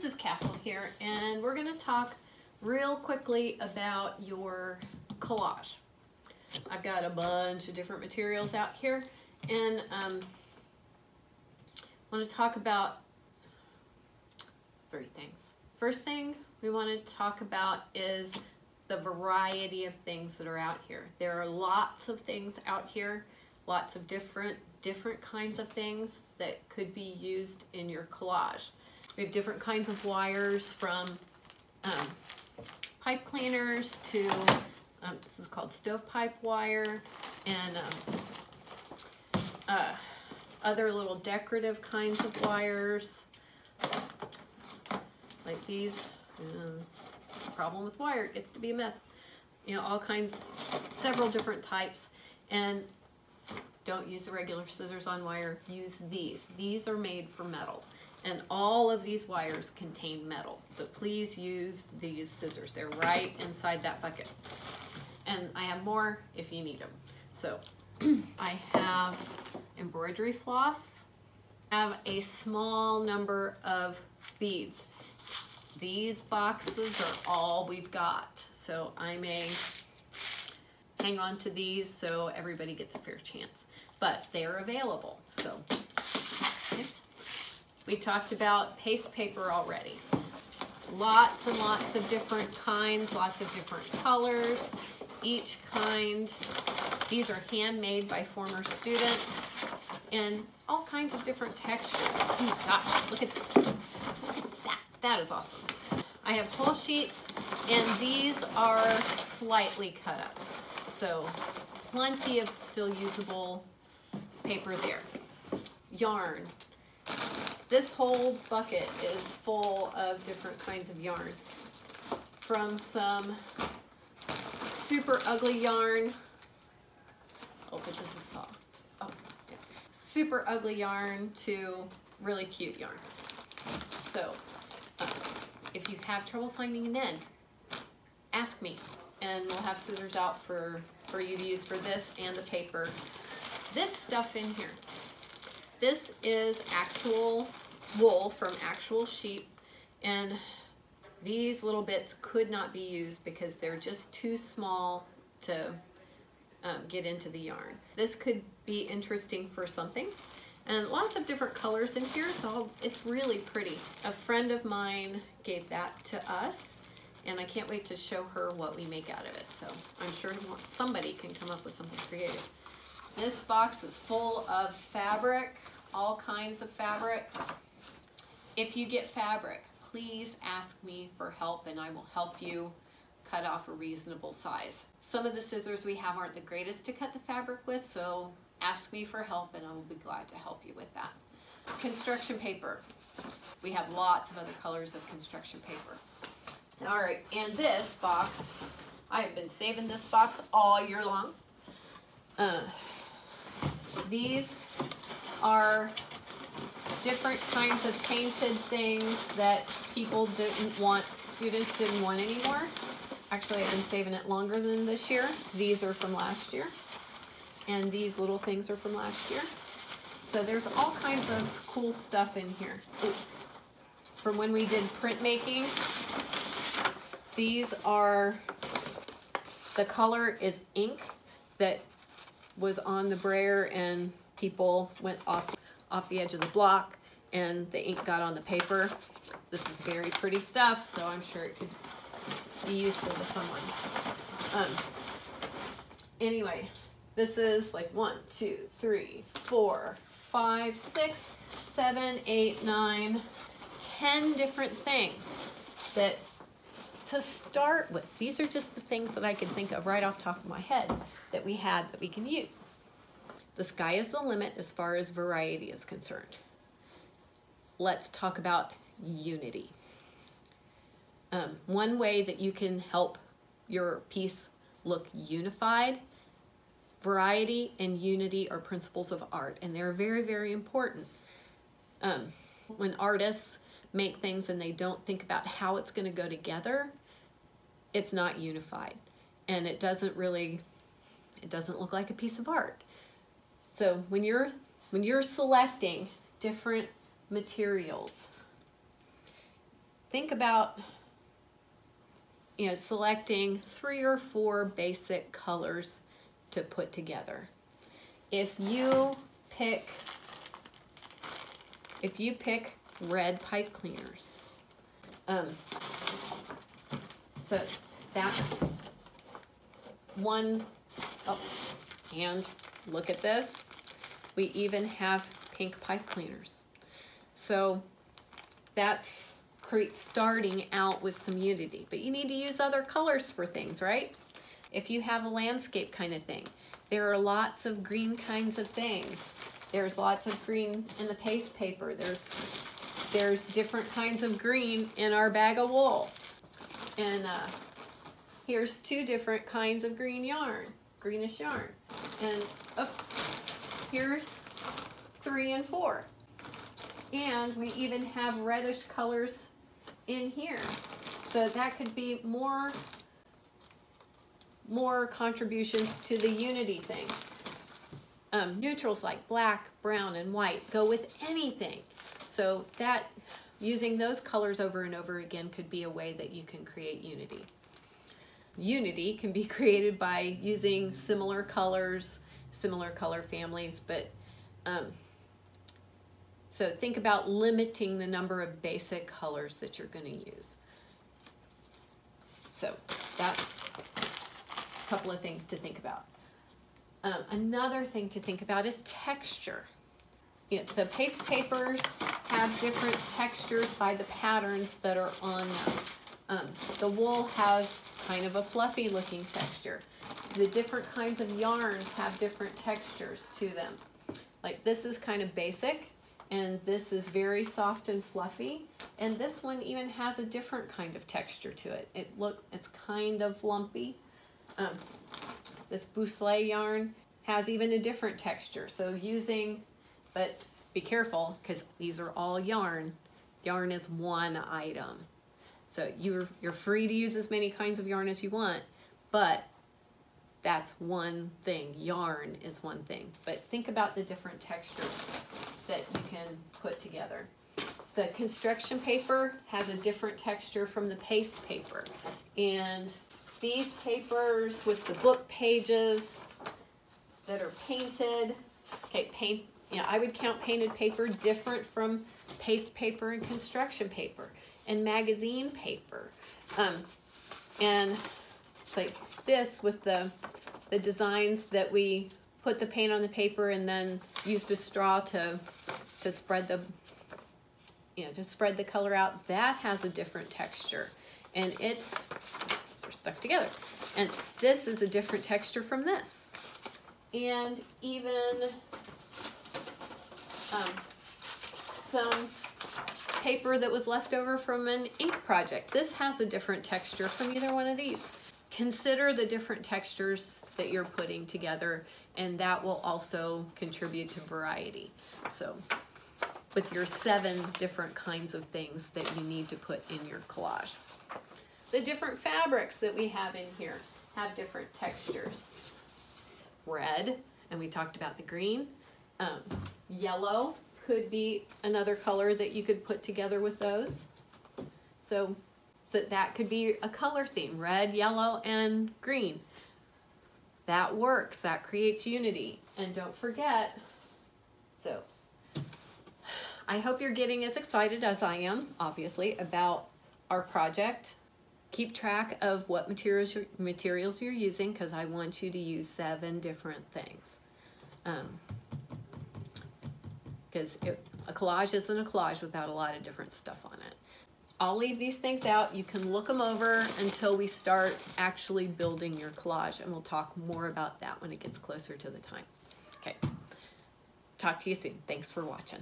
Mrs. Castle here, and we're going to talk real quickly about your collage. I've got a bunch of different materials out here, and I want to talk about 3 things. First thing we want to talk about is the variety of things that are out here. There are lots of things out here, lots of different kinds of things that could be used in your collage. We have different kinds of wires, from pipe cleaners to this is called stovepipe wire, and other little decorative kinds of wires like these. Problem with wire, it gets to be a mess. You know, all kinds, several different types. And don't use the regular scissors on wire, use these. These are made for metal, and all of these wires contain metal, so please use these scissors. They're right inside that bucket, and I have more if you need them. So I have embroidery floss. I have a small number of beads. These boxes are all we've got, so I may hang on to these so everybody gets a fair chance, but they're available. So oops. We talked about paste paper already. Lots and lots of different kinds, lots of different colors. Each kind, these are handmade by former students, and all kinds of different textures. Oh my gosh, look at this. Look at that. That is awesome. I have whole sheets, and these are slightly cut up. So plenty of still usable paper there. Yarn. This whole bucket is full of different kinds of yarn. From some super ugly yarn. Oh, but this is soft. Oh, yeah. Super ugly yarn to really cute yarn. So if you have trouble finding an end, ask me, and we'll have scissors out for you to use for this and the paper. This stuff in here, this is actual wool from actual sheep, and these little bits could not be used because they're just too small to get into the yarn. This could be interesting for something, and lots of different colors in here, so it's really pretty. A friend of mine gave that to us, and I can't wait to show her what we make out of it. So I'm sure somebody can come up with something creative. This box is full of fabric, all kinds of fabric. If you get fabric, please ask me for help, and I will help you cut off a reasonable size. Some of the scissors we have aren't the greatest to cut the fabric with, so ask me for help and I will be glad to help you with that. Construction paper. We have lots of other colors of construction paper. All right, and this box, I have been saving this box all year long. These are different kinds of painted things that people didn't want, students didn't want anymore. Actually, I've been saving it longer than this year. These are from last year, and these little things are from last year. So there's all kinds of cool stuff in here. Ooh. From when we did printmaking, these are, the color is ink that was on the brayer, and people went off the edge of the block and the ink got on the paper. This is very pretty stuff, so I'm sure it could be useful to someone. Anyway, this is like 1, 2, 3, 4, 5, 6, 7, 8, 9, 10 different things that to start with. These are just the things that I can think of right off the top of my head that we had that we can use. The sky is the limit as far as variety is concerned. Let's talk about unity. One way that you can help your piece look unified, variety and unity are principles of art, and they're very, very important. When artists make things and they don't think about how it's going to go together, it's not unified, and it doesn't look like a piece of art. So when you're selecting different materials, think about, you know, selecting 3 or 4 basic colors to put together. If you pick red pipe cleaners, so that's one. Oh, and look at this. We even have pink pipe cleaners. So that's starting out with some unity, but you need to use other colors for things, right? If you have a landscape kind of thing, there are lots of green kinds of things. There's lots of green in the paste paper. There's different kinds of green in our bag of wool. And here's 2 different kinds of green yarn, greenish yarn. And here's 3 and 4. And we even have reddish colors in here. So that could be more contributions to the unity thing. Neutrals like black, brown, and white go with anything. So that using those colors over and over again could be a way that you can create unity. Unity can be created by using similar colors, similar color families, but so think about limiting the number of basic colors that you're going to use. So that's a couple of things to think about. Another thing to think about is texture. You know, the paste papers have different textures by the patterns that are on them. The wool has kind of a fluffy looking texture. The different kinds of yarns have different textures to them. Like this is kind of basic, and this is very soft and fluffy, and this one even has a different kind of texture to it. It's kind of lumpy. This boucle yarn has even a different texture. So but be careful because these are all yarn. Yarn is one item. So you're free to use as many kinds of yarn as you want, but that's one thing. Yarn is one thing. But think about the different textures that you can put together. The construction paper has a different texture from the paste paper. And these papers with the book pages that are painted, okay, I would count painted paper different from paste paper and construction paper and magazine paper. And it's like this with the designs that we put the paint on the paper and then used a straw to spread the color out. That has a different texture, and they're stuck together. And this is a different texture from this. And even some paper that was left over from an ink project. This has a different texture from either one of these. Consider the different textures that you're putting together, and that will also contribute to variety. So with your 7 different kinds of things that you need to put in your collage. The different fabrics that we have in here have different textures. Red, and we talked about the green. Yellow could be another color that you could put together with those. So that could be a color theme, red, yellow, and green. That works, that creates unity. And don't forget, so I hope you're getting as excited as I am, obviously, about our project. Keep track of what materials you're using, because I want you to use 7 different things. Because a collage isn't a collage without a lot of different stuff on it. I'll leave these things out. You can look them over until we start actually building your collage, and we'll talk more about that when it gets closer to the time. Okay, talk to you soon. Thanks for watching.